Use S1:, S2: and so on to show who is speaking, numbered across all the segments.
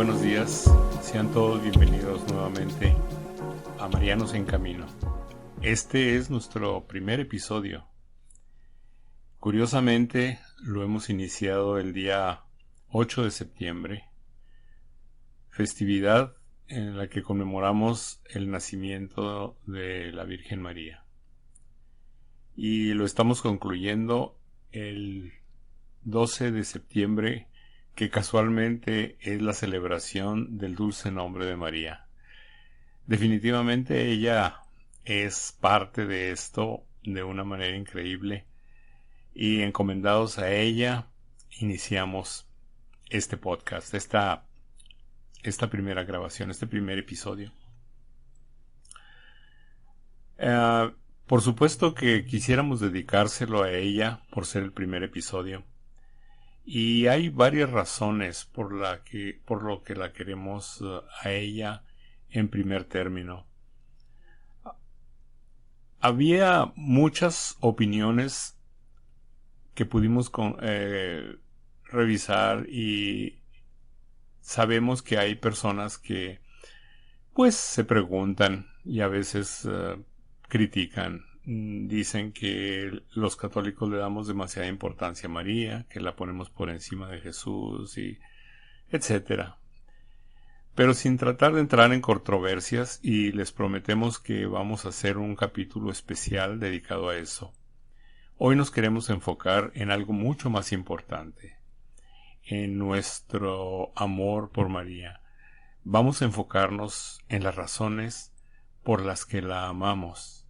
S1: buenos días. Sean todos bienvenidos nuevamente a Marianos en Camino. Este es nuestro primer episodio. Curiosamente, lo hemos iniciado el día 8 de septiembre, festividad en la que conmemoramos el nacimiento de la Virgen María. Y lo estamos concluyendo el 12 de septiembre, que casualmente es la celebración del dulce nombre de María. Definitivamente ella es parte de esto de una manera increíble, y encomendados a ella iniciamos este podcast, esta primera grabación, este primer episodio. Por supuesto que quisiéramos dedicárselo a ella por ser el primer episodio. Y hay varias razones por lo que la queremos a ella en primer término. Había muchas opiniones que pudimos revisar, y sabemos que hay personas que pues se preguntan y a veces critican. Dicen que los católicos le damos demasiada importancia a María, que la ponemos por encima de Jesús, y etcétera. Pero sin tratar de entrar en controversias, y les prometemos que vamos a hacer un capítulo especial dedicado a eso. Hoy nos queremos enfocar en algo mucho más importante, en nuestro amor por María. Vamos a enfocarnos en las razones por las que la amamos,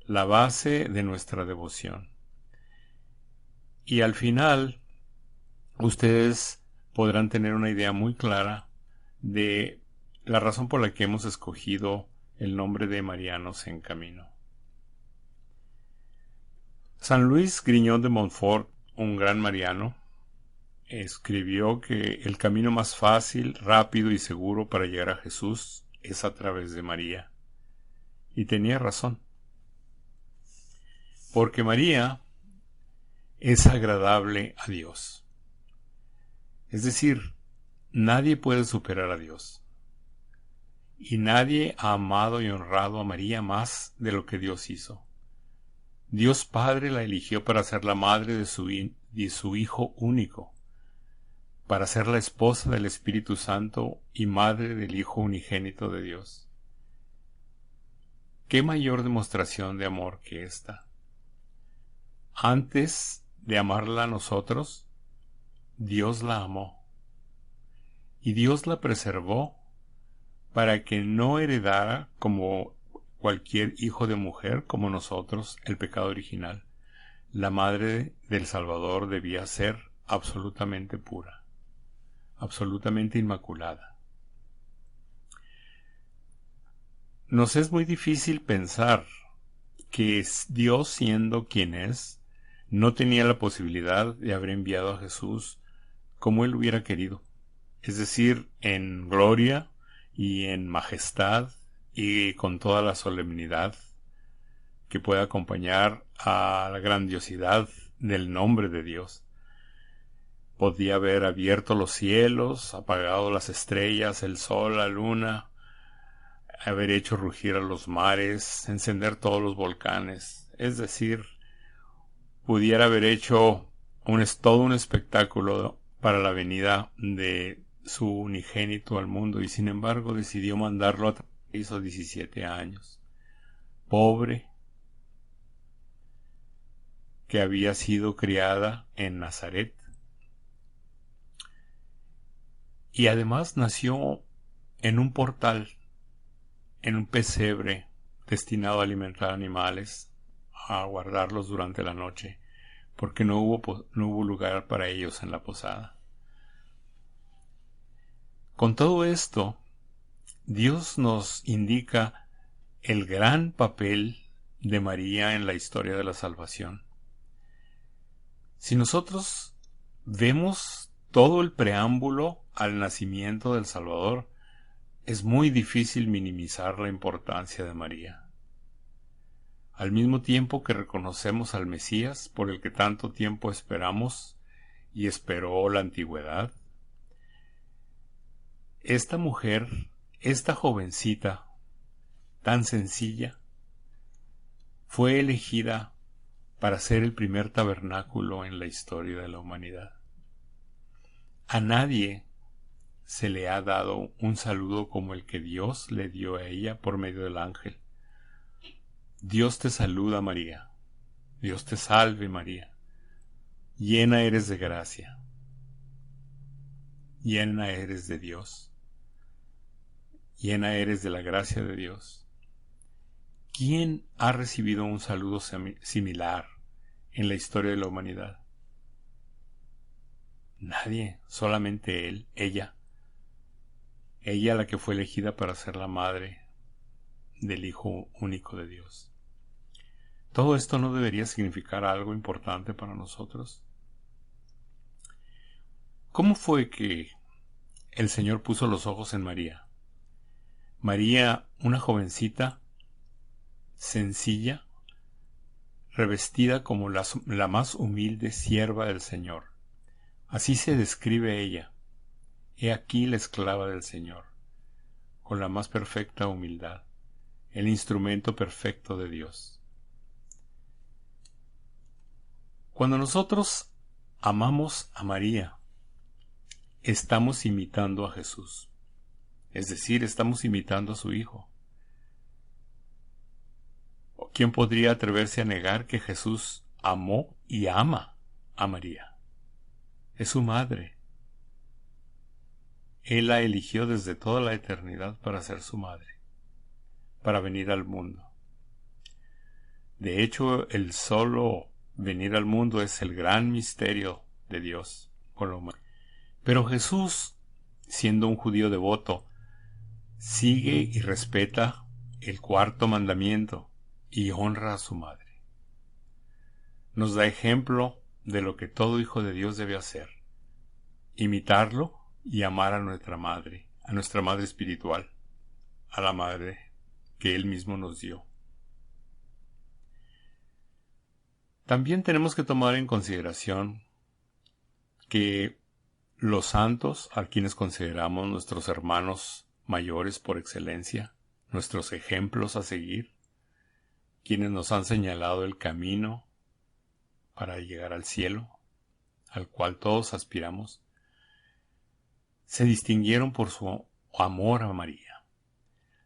S1: la base de nuestra devoción. Y al final, ustedes podrán tener una idea muy clara de la razón por la que hemos escogido el nombre de Marianos en Camino. San Luis Grignon de Montfort, un gran mariano, escribió que el camino más fácil, rápido y seguro para llegar a Jesús es a través de María. Y tenía razón. Porque María es agradable a Dios. Es decir, nadie puede superar a Dios. Y nadie ha amado y honrado a María más de lo que Dios hizo. Dios Padre la eligió para ser la madre de su Hijo único, para ser la esposa del Espíritu Santo y madre del Hijo unigénito de Dios. ¿Qué mayor demostración de amor que esta? Antes de amarla a nosotros, Dios la amó. Y Dios la preservó para que no heredara, como cualquier hijo de mujer como nosotros, el pecado original. La madre del Salvador debía ser absolutamente pura, absolutamente inmaculada. Nos es muy difícil pensar que Dios, siendo quien es, no tenía la posibilidad de haber enviado a Jesús como Él hubiera querido, es decir, en gloria y en majestad y con toda la solemnidad que puede acompañar a la grandiosidad del nombre de Dios. Podía haber abierto los cielos, apagado las estrellas, el sol, la luna, haber hecho rugir a los mares, encender todos los volcanes, es decir, pudiera haber hecho todo un espectáculo para la venida de su unigénito al mundo, y sin embargo decidió mandarlo a hizo 17 años. Pobre, que había sido criada en Nazaret. Y además nació en un portal, en un pesebre destinado a alimentar animales, a guardarlos durante la noche, porque no hubo lugar para ellos en la posada. Con todo esto, Dios nos indica el gran papel de María en la historia de la salvación. Si nosotros vemos todo el preámbulo al nacimiento del Salvador, es muy difícil minimizar la importancia de María. Al mismo tiempo que reconocemos al Mesías, por el que tanto tiempo esperamos y esperó la antigüedad, esta mujer, esta jovencita tan sencilla, fue elegida para ser el primer tabernáculo en la historia de la humanidad. A nadie se le ha dado un saludo como el que Dios le dio a ella por medio del ángel. Dios te saluda, María. Dios te salve, María. Llena eres de gracia. Llena eres de Dios. Llena eres de la gracia de Dios. ¿Quién ha recibido un saludo similar en la historia de la humanidad? Nadie, solamente él, ella. Ella la que fue elegida para ser la madre del Hijo único de Dios. ¿Todo esto no debería significar algo importante para nosotros? ¿Cómo fue que el Señor puso los ojos en María? María, una jovencita, sencilla, revestida como la más humilde sierva del Señor. Así se describe ella. He aquí la esclava del Señor, con la más perfecta humildad, el instrumento perfecto de Dios. Cuando nosotros amamos a María, estamos imitando a Jesús. Es decir, estamos imitando a su Hijo. ¿Quién podría atreverse a negar que Jesús amó y ama a María? Es su madre. Él la eligió desde toda la eternidad para ser su madre, para venir al mundo. De hecho, el solo venir al mundo es el gran misterio de Dios con la humanidad. Pero Jesús, siendo un judío devoto, sigue y respeta el cuarto mandamiento y honra a su madre. Nos da ejemplo de lo que todo hijo de Dios debe hacer: imitarlo y amar a nuestra madre espiritual, a la madre que Él mismo nos dio. También tenemos que tomar en consideración que los santos, a quienes consideramos nuestros hermanos mayores por excelencia, nuestros ejemplos a seguir, quienes nos han señalado el camino para llegar al cielo, al cual todos aspiramos, se distinguieron por su amor a María.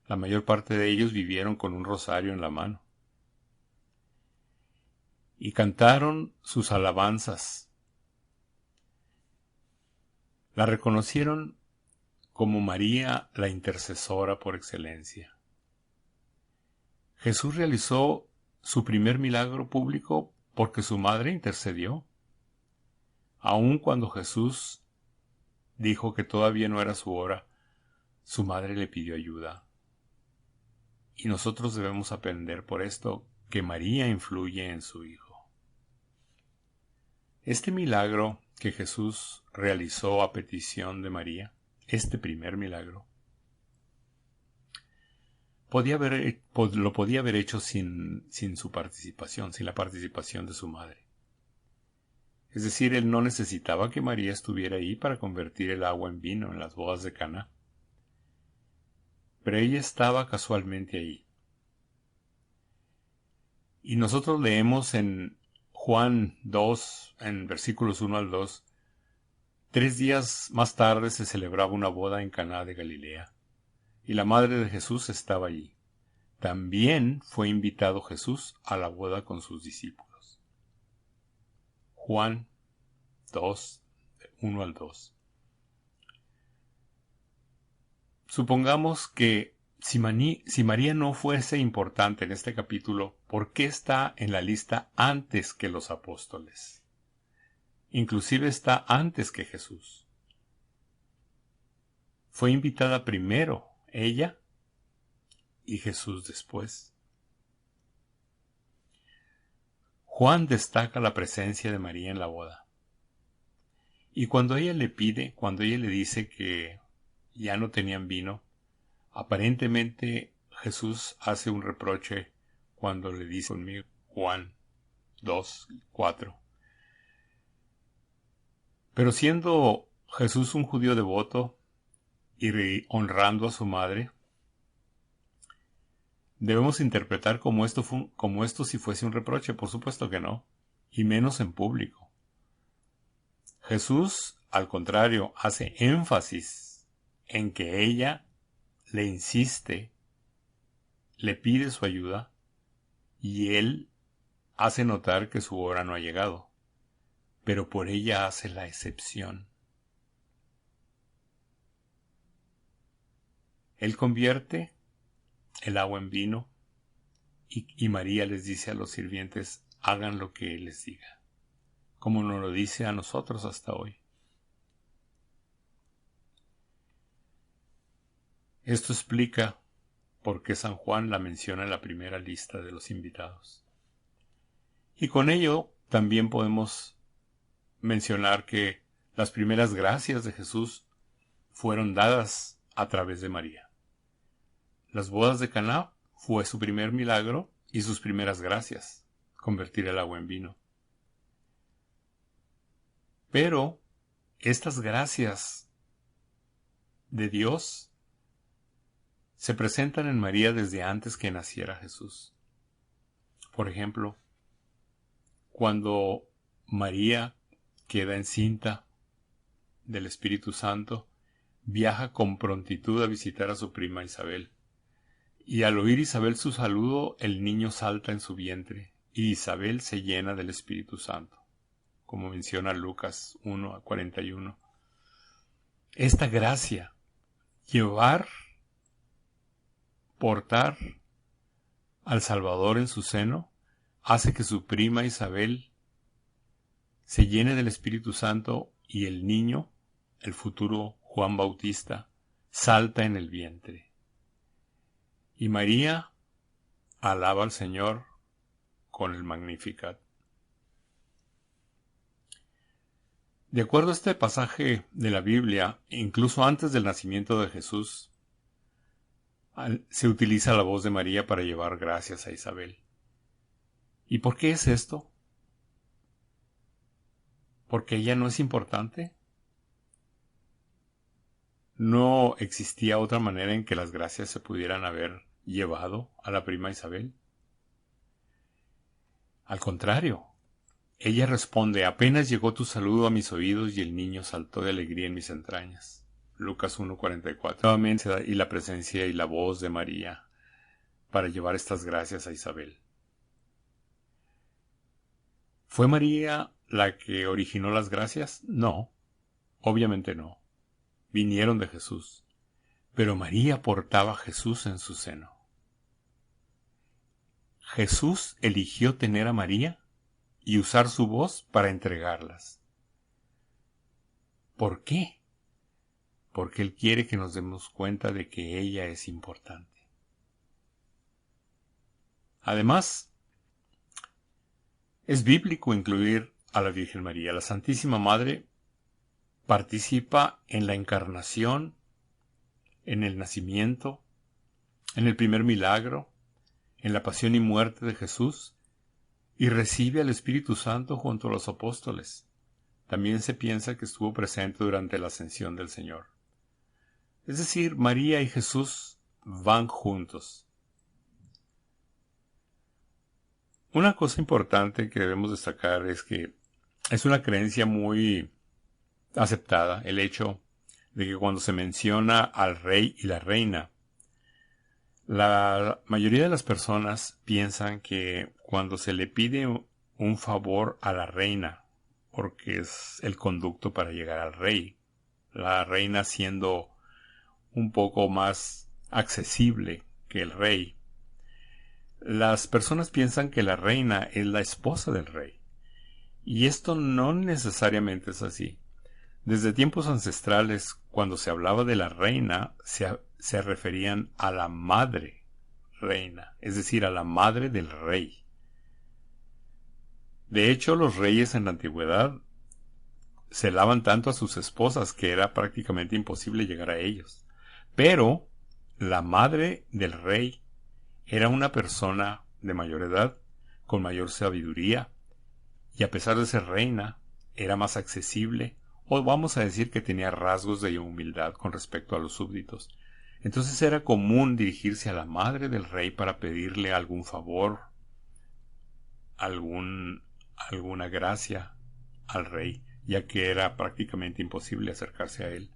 S1: La mayor parte de ellos vivieron con un rosario en la mano y cantaron sus alabanzas. La reconocieron como María, la intercesora por excelencia. Jesús realizó su primer milagro público porque su madre intercedió. Aun cuando Jesús dijo que todavía no era su hora, su madre le pidió ayuda. Y nosotros debemos aprender por esto que María influye en su Hijo. Este milagro que Jesús realizó a petición de María, este primer milagro, lo podía haber hecho sin su participación, sin la participación de su madre. Es decir, él no necesitaba que María estuviera ahí para convertir el agua en vino en las bodas de Caná. Pero ella estaba casualmente ahí. Y nosotros leemos en Juan 2, en versículos 1 al 2, 3 días más tarde se celebraba una boda en Caná de Galilea, y la madre de Jesús estaba allí. También fue invitado Jesús a la boda con sus discípulos. Juan 2, 1 al 2. Supongamos que si María no fuese importante en este capítulo, ¿por qué está en la lista antes que los apóstoles? Inclusive está antes que Jesús. Fue invitada primero ella y Jesús después. Juan destaca la presencia de María en la boda. Y cuando ella le dice que ya no tenían vino, aparentemente Jesús hace un reproche cuando le dice conmigo, Juan 2, 4. Pero siendo Jesús un judío devoto, y honrando a su madre, debemos interpretar como esto si fuese un reproche. Por supuesto que no, y menos en público. Jesús, al contrario, hace énfasis en que ella le insiste, le pide su ayuda, y él hace notar que su hora no ha llegado, pero por ella hace la excepción. Él convierte el agua en vino y María les dice a los sirvientes, hagan lo que Él les diga, como nos lo dice a nosotros hasta hoy. Esto explica por qué San Juan la menciona en la primera lista de los invitados. Y con ello también podemos mencionar que las primeras gracias de Jesús fueron dadas a través de María. Las bodas de Caná fue su primer milagro y sus primeras gracias, convertir el agua en vino. Pero estas gracias de Dios se presentan en María desde antes que naciera Jesús. Por ejemplo, cuando María queda encinta del Espíritu Santo, viaja con prontitud a visitar a su prima Isabel. Y al oír Isabel su saludo, el niño salta en su vientre, y Isabel se llena del Espíritu Santo, como menciona Lucas 1:41. Esta gracia, portar al Salvador en su seno, hace que su prima Isabel se llene del Espíritu Santo y el niño, el futuro Juan Bautista, salta en el vientre. Y María alaba al Señor con el Magnificat. De acuerdo a este pasaje de la Biblia, incluso antes del nacimiento de Jesús, se utiliza la voz de María para llevar gracias a Isabel. ¿Y por qué es esto? ¿Porque ella no es importante? ¿No existía otra manera en que las gracias se pudieran haber llevado a la prima Isabel? Al contrario, ella responde, apenas llegó tu saludo a mis oídos y el niño saltó de alegría en mis entrañas. Lucas 1:44. Nuevamente, y la presencia y la voz de María para llevar estas gracias a Isabel. ¿Fue María la que originó las gracias? No, obviamente no. Vinieron de Jesús. Pero María portaba a Jesús en su seno. Jesús eligió tener a María y usar su voz para entregarlas. ¿Por qué? Porque Él quiere que nos demos cuenta de que ella es importante. Además, es bíblico incluir a la Virgen María. La Santísima Madre participa en la encarnación, en el nacimiento, en el primer milagro, en la pasión y muerte de Jesús, y recibe al Espíritu Santo junto a los apóstoles. También se piensa que estuvo presente durante la ascensión del Señor. Es decir, María y Jesús van juntos. Una cosa importante que debemos destacar es que es una creencia muy aceptada el hecho de que cuando se menciona al rey y la reina, la mayoría de las personas piensan que cuando se le pide un favor a la reina, porque es el conducto para llegar al rey, la reina siendo un poco más accesible que el rey, las personas piensan que la reina es la esposa del rey. Y esto no necesariamente es así. Desde tiempos ancestrales, cuando se hablaba de la reina, se referían a la madre reina, es decir, a la madre del rey. De hecho, los reyes en la antigüedad celaban tanto a sus esposas que era prácticamente imposible llegar a ellos. Pero la madre del rey era una persona de mayor edad, con mayor sabiduría, y a pesar de ser reina, era más accesible o vamos a decir que tenía rasgos de humildad con respecto a los súbditos. Entonces era común dirigirse a la madre del rey para pedirle algún favor, alguna gracia al rey, ya que era prácticamente imposible acercarse a él.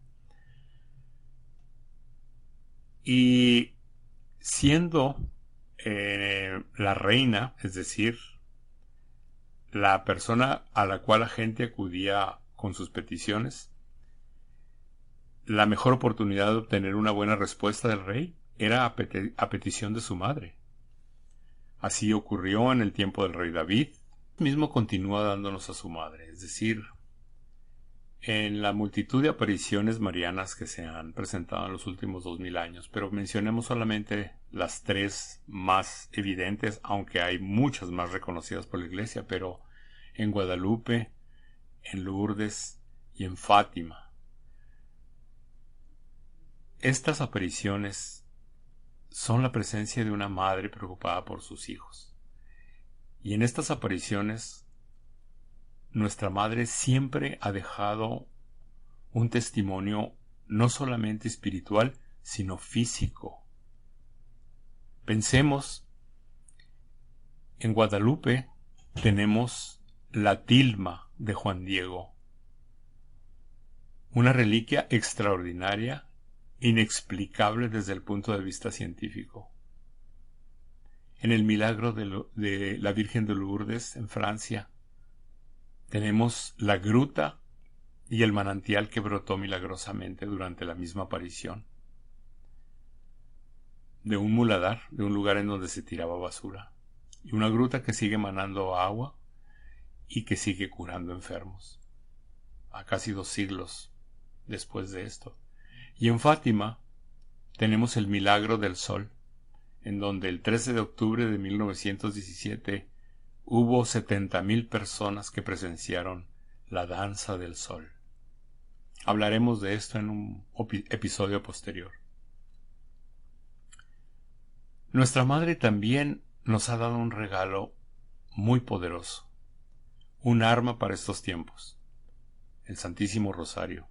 S1: Y siendo la reina, es decir, la persona a la cual la gente acudía con sus peticiones, la mejor oportunidad de obtener una buena respuesta del rey era a petición de su madre. Así ocurrió en el tiempo del rey David. Mismo continúa dándonos a su madre, es decir, en la multitud de apariciones marianas que se han presentado en los últimos 2000 años, pero mencionemos solamente las 3 más evidentes, aunque hay muchas más reconocidas por la Iglesia, pero en Guadalupe, en Lourdes y en Fátima. Estas apariciones son la presencia de una madre preocupada por sus hijos. Y en estas apariciones, nuestra madre siempre ha dejado un testimonio no solamente espiritual, sino físico. Pensemos, en Guadalupe tenemos la tilma de Juan Diego, una reliquia extraordinaria, inexplicable desde el punto de vista científico. En el milagro de la Virgen de Lourdes, en Francia, tenemos la gruta y el manantial que brotó milagrosamente durante la misma aparición. De un muladar, de un lugar en donde se tiraba basura. Y una gruta que sigue manando agua y que sigue curando enfermos. A casi 2 siglos después de esto. Y en Fátima tenemos el milagro del sol, en donde el 13 de octubre de 1917 hubo 70,000 personas que presenciaron la danza del sol. Hablaremos de esto en un episodio posterior. Nuestra madre también nos ha dado un regalo muy poderoso, un arma para estos tiempos, el Santísimo Rosario.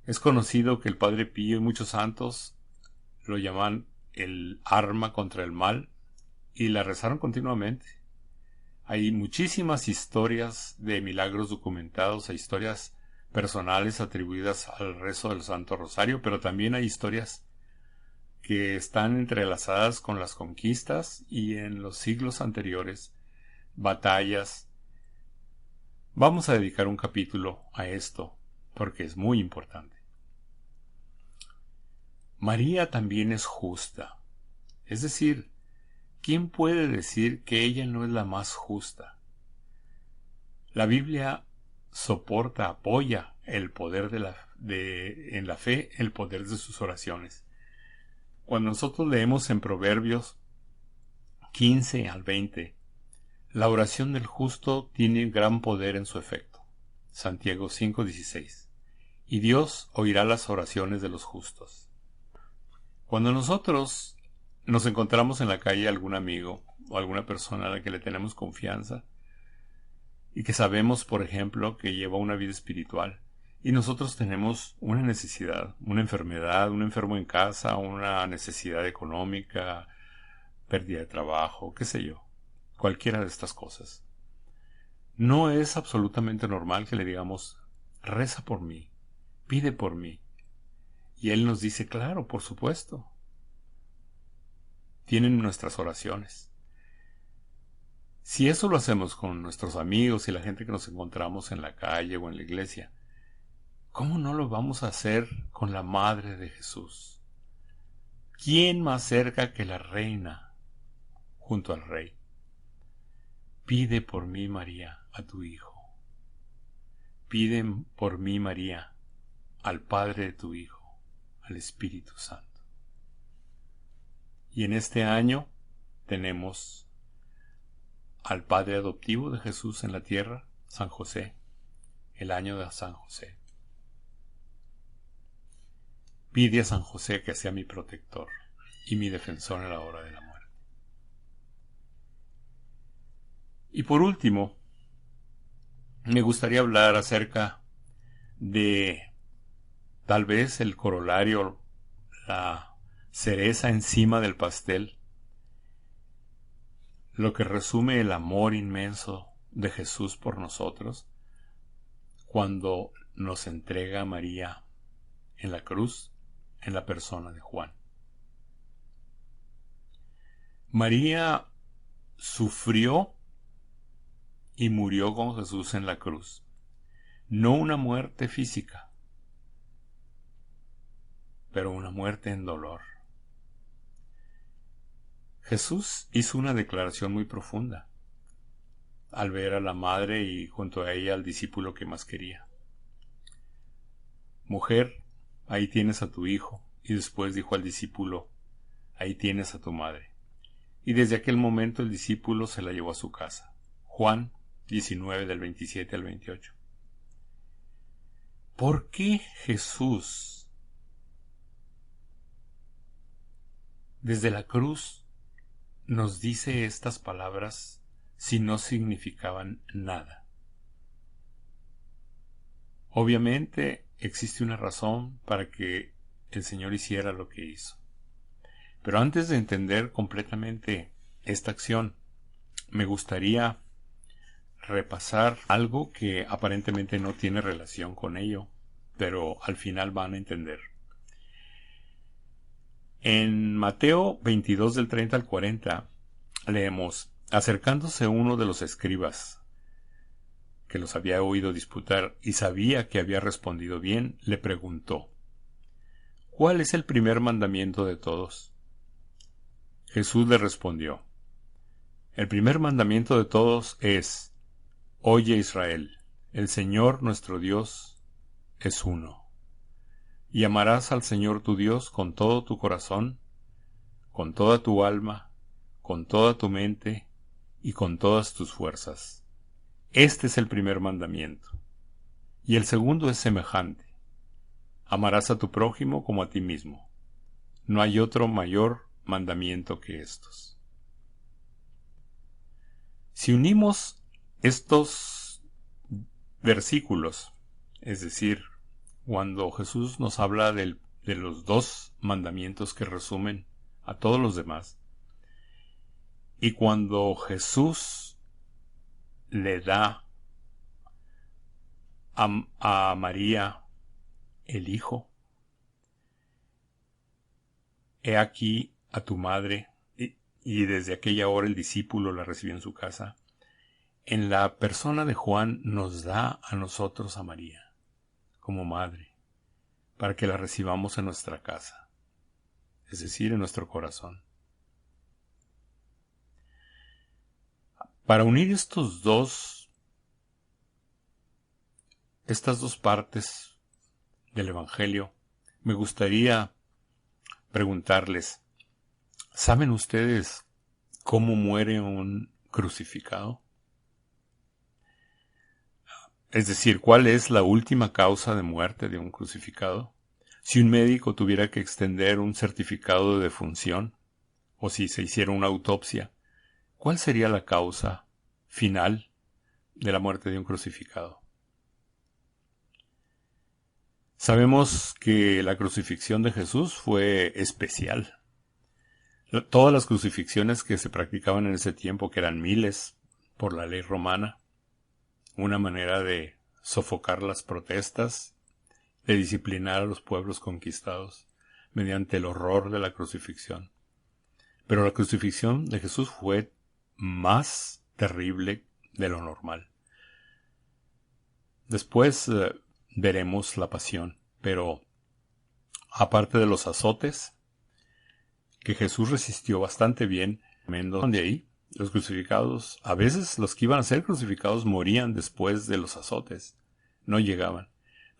S1: Es conocido que el Padre Pío y muchos santos lo llaman el arma contra el mal y la rezaron continuamente. Hay muchísimas historias de milagros documentados, hay historias personales atribuidas al rezo del Santo Rosario, pero también hay historias que están entrelazadas con las conquistas y en los siglos anteriores, batallas. Vamos a dedicar un capítulo a esto, porque es muy importante. María también es justa. Es decir, ¿quién puede decir que ella no es la más justa? La Biblia soporta, apoya el poder en la fe, el poder de sus oraciones. Cuando nosotros leemos en Proverbios 15 al 20, la oración del justo tiene gran poder en su efecto. Santiago 5:16. Y Dios oirá las oraciones de los justos. Cuando nosotros nos encontramos en la calle algún amigo o alguna persona a la que le tenemos confianza y que sabemos, por ejemplo, que lleva una vida espiritual y nosotros tenemos una necesidad, una enfermedad, un enfermo en casa, una necesidad económica, pérdida de trabajo, qué sé yo, cualquiera de estas cosas. No es absolutamente normal que le digamos, reza por mí, pide por mí. Y Él nos dice, claro, por supuesto. Tienen nuestras oraciones. Si eso lo hacemos con nuestros amigos y la gente que nos encontramos en la calle o en la iglesia, ¿cómo no lo vamos a hacer con la Madre de Jesús? ¿Quién más cerca que la Reina junto al Rey? Pide por mí, María, a tu Hijo. Pide por mí, María, al Padre de tu Hijo, al Espíritu Santo. Y en este año tenemos al Padre adoptivo de Jesús en la tierra, San José, el año de San José. Pide a San José que sea mi protector y mi defensor en la hora de la muerte. Y por último, me gustaría hablar acerca de tal vez el corolario, la cereza encima del pastel, lo que resume el amor inmenso de Jesús por nosotros cuando nos entrega a María en la cruz en la persona de Juan. María sufrió y murió con Jesús en la cruz. No una muerte física, pero una muerte en dolor. Jesús hizo una declaración muy profunda al ver a la madre y junto a ella al discípulo que más quería. Mujer, ahí tienes a tu hijo. Y después dijo al discípulo, ahí tienes a tu madre. Y desde aquel momento el discípulo se la llevó a su casa. Juan 19 del 27 al 28. ¿Por qué Jesús desde la cruz nos dice estas palabras si no significaban nada? Obviamente existe una razón para que el Señor hiciera lo que hizo. Pero antes de entender completamente esta acción, me gustaría repasar algo que aparentemente no tiene relación con ello, pero al final van a entender. En Mateo 22 del 30 al 40 leemos, acercándose uno de los escribas, que los había oído disputar y sabía que había respondido bien, le preguntó, ¿cuál es el primer mandamiento de todos? Jesús le respondió, el primer mandamiento de todos es, oye Israel, el Señor nuestro Dios es uno. Y amarás al Señor tu Dios con todo tu corazón, con toda tu alma, con toda tu mente y con todas tus fuerzas. Este es el primer mandamiento. Y el segundo es semejante. Amarás a tu prójimo como a ti mismo. No hay otro mayor mandamiento que estos. Si unimos estos versículos, es decir, cuando Jesús nos habla de los dos mandamientos que resumen a todos los demás, y cuando Jesús le da a María el Hijo, he aquí a tu madre, y desde aquella hora el discípulo la recibió en su casa, en la persona de Juan nos da a nosotros a María como madre, para que la recibamos en nuestra casa, es decir, en nuestro corazón. Para unir estas dos partes del Evangelio, me gustaría preguntarles, ¿saben ustedes cómo muere un crucificado? Es decir, ¿cuál es la última causa de muerte de un crucificado? Si un médico tuviera que extender un certificado de defunción, o si se hiciera una autopsia, ¿cuál sería la causa final de la muerte de un crucificado? Sabemos que la crucifixión de Jesús fue especial. Todas las crucifixiones que se practicaban en ese tiempo, que eran miles por la ley romana, una manera de sofocar las protestas, de disciplinar a los pueblos conquistados mediante el horror de la crucifixión. Pero la crucifixión de Jesús fue más terrible de lo normal. Después veremos la pasión, pero aparte de los azotes, que Jesús resistió bastante bien, de ahí, los crucificados, a veces los que iban a ser crucificados morían después de los azotes, no llegaban.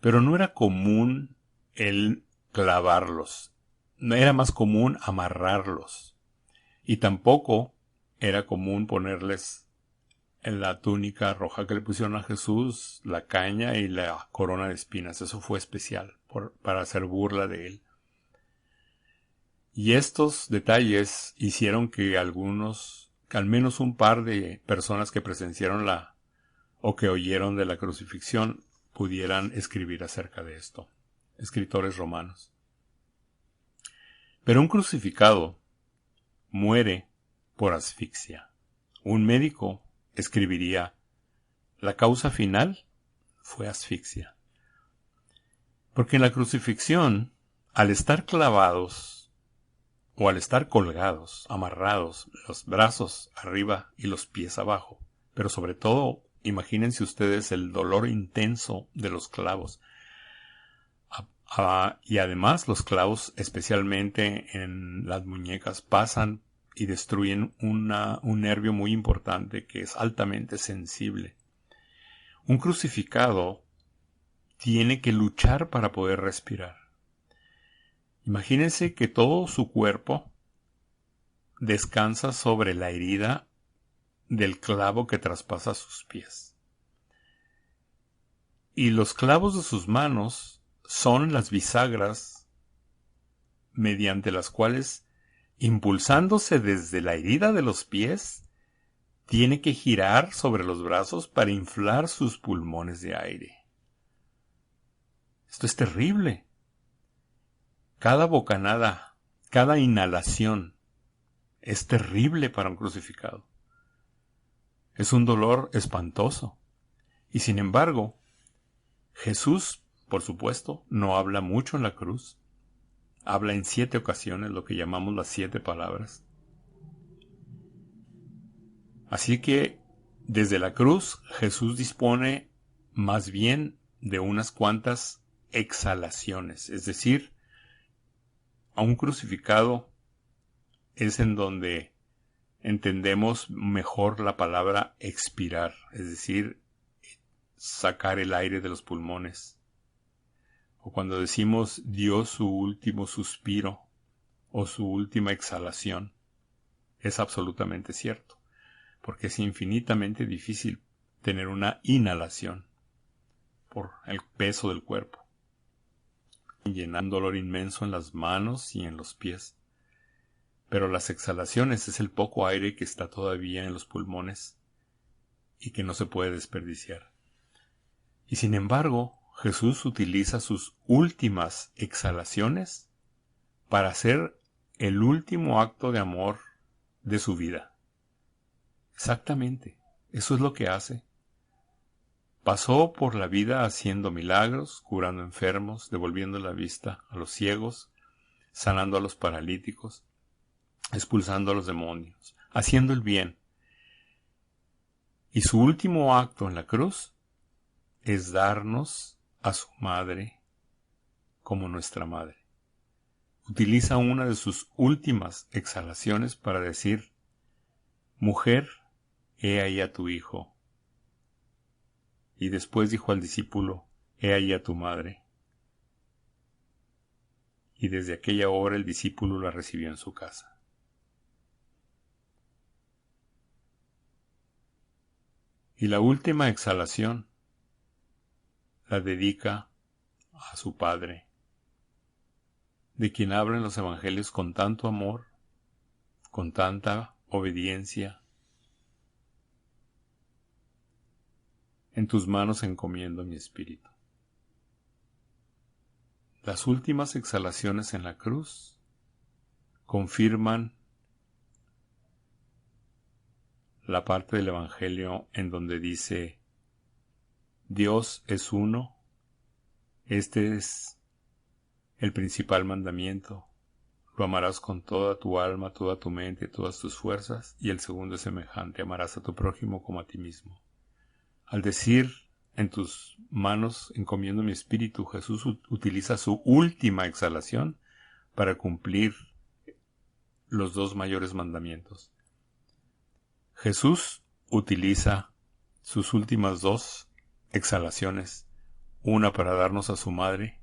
S1: Pero no era común el clavarlos, no era más común amarrarlos. Y tampoco era común ponerles en la túnica roja que le pusieron a Jesús, la caña y la corona de espinas. Eso fue especial, para hacer burla de él. Y estos detalles hicieron que al menos un par de personas que presenciaron o que oyeron de la crucifixión pudieran escribir acerca de esto. Escritores romanos. Pero un crucificado muere por asfixia. Un médico escribiría: la causa final fue asfixia. Porque en la crucifixión, al estar clavados o al estar colgados, amarrados, los brazos arriba y los pies abajo, pero sobre todo, imagínense ustedes el dolor intenso de los clavos. Y además los clavos, especialmente en las muñecas, pasan y destruyen un nervio muy importante que es altamente sensible. Un crucificado tiene que luchar para poder respirar. Imagínense que todo su cuerpo descansa sobre la herida del clavo que traspasa sus pies. Y los clavos de sus manos son las bisagras mediante las cuales, impulsándose desde la herida de los pies, tiene que girar sobre los brazos para inflar sus pulmones de aire. Esto es terrible. Cada bocanada, cada inhalación es terrible para un crucificado. Es un dolor espantoso. Y sin embargo, Jesús, por supuesto, no habla mucho en la cruz. Habla en 7 ocasiones, lo que llamamos las 7 palabras. Así que, desde la cruz, Jesús dispone más bien de unas cuantas exhalaciones. Es decir, a un crucificado es en donde entendemos mejor la palabra expirar, es decir, sacar el aire de los pulmones. O cuando decimos dio su último suspiro o su última exhalación, es absolutamente cierto, porque es infinitamente difícil tener una inhalación por el peso del cuerpo, llenando dolor inmenso en las manos y en los pies. Pero las exhalaciones es el poco aire que está todavía en los pulmones y que no se puede desperdiciar. Y sin embargo, Jesús utiliza sus últimas exhalaciones para hacer el último acto de amor de su vida. Exactamente, eso es lo que hace. Pasó por la vida haciendo milagros, curando enfermos, devolviendo la vista a los ciegos, sanando a los paralíticos, expulsando a los demonios, haciendo el bien. Y su último acto en la cruz es darnos a su madre como nuestra madre. Utiliza una de sus últimas exhalaciones para decir: mujer, he ahí a tu hijo. Y después dijo al discípulo: he ahí a tu madre. Y desde aquella hora el discípulo la recibió en su casa. Y la última exhalación la dedica a su Padre, de quien hablan los evangelios con tanto amor, con tanta obediencia. En tus manos encomiendo mi espíritu. Las últimas exhalaciones en la cruz confirman la parte del evangelio en donde dice: Dios es uno. Este es el principal mandamiento. Lo amarás con toda tu alma, toda tu mente, todas tus fuerzas. Y el segundo es semejante: amarás a tu prójimo como a ti mismo. Al decir en tus manos encomiendo mi espíritu, Jesús utiliza su última exhalación para cumplir los 2 mayores mandamientos. Jesús utiliza sus últimas 2 exhalaciones, una para darnos a su madre,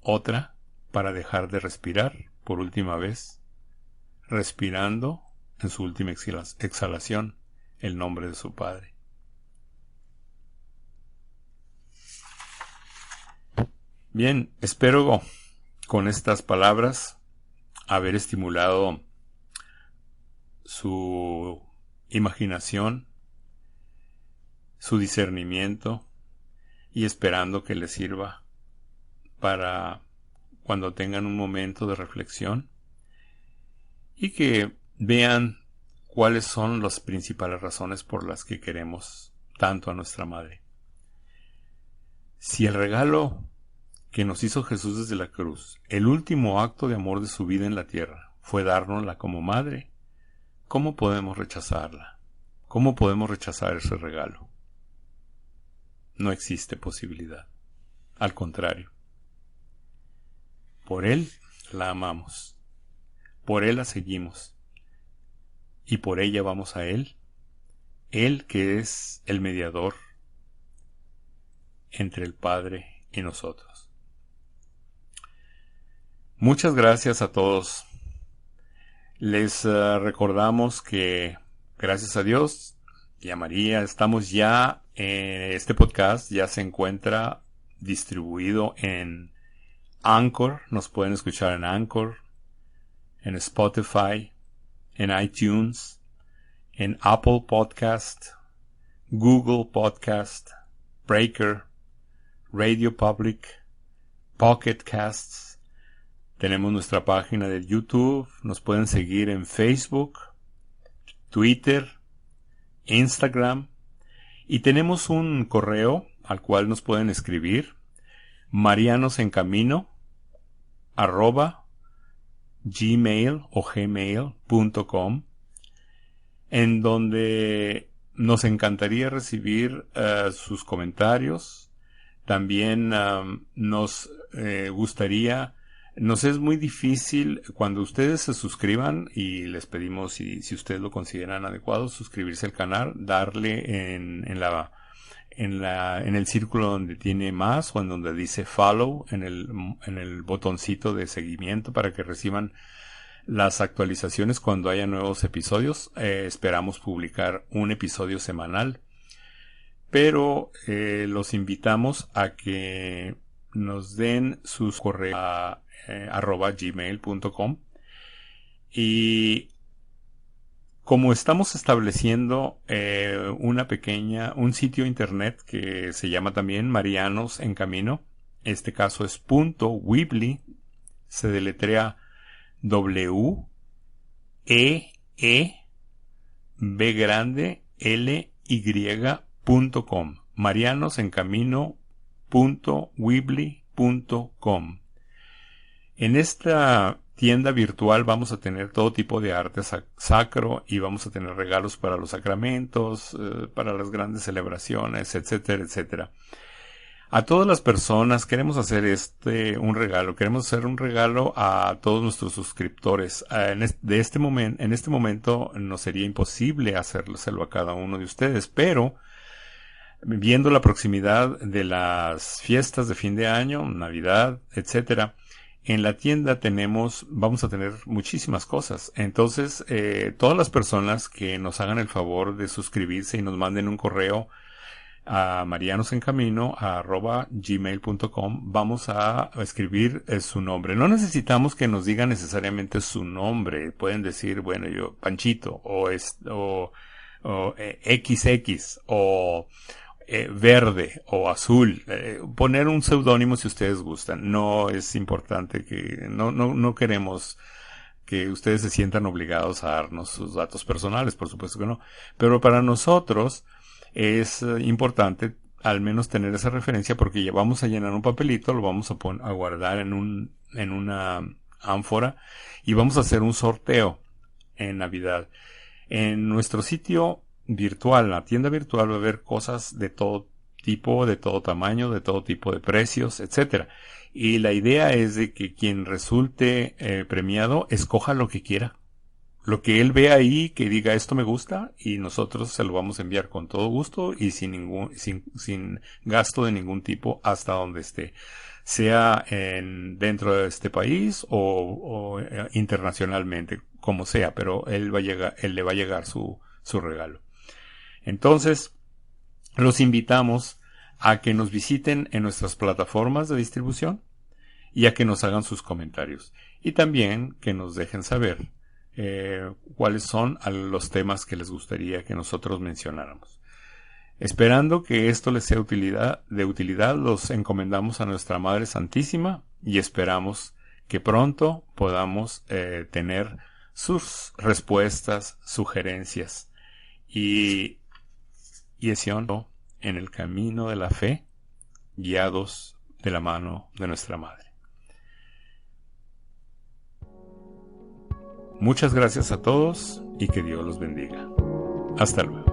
S1: otra para dejar de respirar por última vez, respirando en su última exhalación el nombre de su Padre. Bien, espero con estas palabras haber estimulado su imaginación su discernimiento y esperando que les sirva para cuando tengan un momento de reflexión y que vean cuáles son las principales razones por las que queremos tanto a nuestra madre. Si el regalo que nos hizo Jesús desde la cruz, el último acto de amor de su vida en la tierra, fue dárnosla como madre, ¿cómo podemos rechazarla? ¿Cómo podemos rechazar ese regalo? No existe posibilidad. Al contrario. Por Él la amamos. Por Él la seguimos. Y por ella vamos a Él. Él que es el mediador entre el Padre y nosotros. Muchas gracias a todos. Les recordamos que, gracias a Dios y a María, estamos ya, este podcast ya se encuentra distribuido en Anchor. Nos pueden escuchar en Anchor, en Spotify, en iTunes, en Apple Podcast, Google Podcast, Breaker, Radio Public, Pocket Casts. Tenemos nuestra página de YouTube. Nos pueden seguir en Facebook, Twitter, Instagram. Y tenemos un correo al cual nos pueden escribir: marianosencamino@gmail.com, en donde nos encantaría recibir sus comentarios. También nos gustaría. Nos es muy difícil cuando ustedes se suscriban, y les pedimos, si ustedes lo consideran adecuado, suscribirse al canal, darle en el círculo donde tiene más o en donde dice follow, en el botoncito de seguimiento, para que reciban las actualizaciones cuando haya nuevos episodios. Esperamos publicar un episodio semanal, pero los invitamos a que nos den sus correos a @gmail.com. Y como estamos estableciendo un sitio internet que se llama también Marianos en Camino, este caso es .weebly, se deletrea WEEBLY.com, marianosencamino.weebly.com. En esta tienda virtual vamos a tener todo tipo de arte sacro, y vamos a tener regalos para los sacramentos, para las grandes celebraciones, etcétera, etcétera. A todas las personas queremos hacer un regalo a todos nuestros suscriptores. En este momento nos sería imposible hacérselo a cada uno de ustedes, pero viendo la proximidad de las fiestas de fin de año, Navidad, etcétera, en la tienda vamos a tener muchísimas cosas. Entonces, todas las personas que nos hagan el favor de suscribirse y nos manden un correo a marianosencamino@gmail.com, vamos a escribir su nombre. No necesitamos que nos digan necesariamente su nombre. Pueden decir, bueno, yo, Panchito, o XX, o verde o azul, poner un seudónimo si ustedes gustan. No es importante no queremos que ustedes se sientan obligados a darnos sus datos personales, por supuesto que no, pero para nosotros es importante al menos tener esa referencia, porque ya vamos a llenar un papelito, lo vamos a guardar en una ánfora, y vamos a hacer un sorteo en Navidad. En nuestro sitio virtual, la tienda virtual, va a haber cosas de todo tipo, de todo tamaño, de todo tipo de precios, etcétera. Y la idea es de que quien resulte premiado escoja lo que quiera, lo que él vea ahí, que diga esto me gusta, y nosotros se lo vamos a enviar con todo gusto y sin gasto de ningún tipo hasta donde esté, sea dentro de este país o internacionalmente, como sea, pero él le va a llegar su regalo. Entonces, los invitamos a que nos visiten en nuestras plataformas de distribución y a que nos hagan sus comentarios. Y también que nos dejen saber cuáles son los temas que les gustaría que nosotros mencionáramos. Esperando que esto les sea de utilidad, los encomendamos a nuestra Madre Santísima y esperamos que pronto podamos tener sus respuestas, sugerencias y en el camino de la fe, guiados de la mano de nuestra Madre. Muchas gracias a todos y que Dios los bendiga. Hasta luego.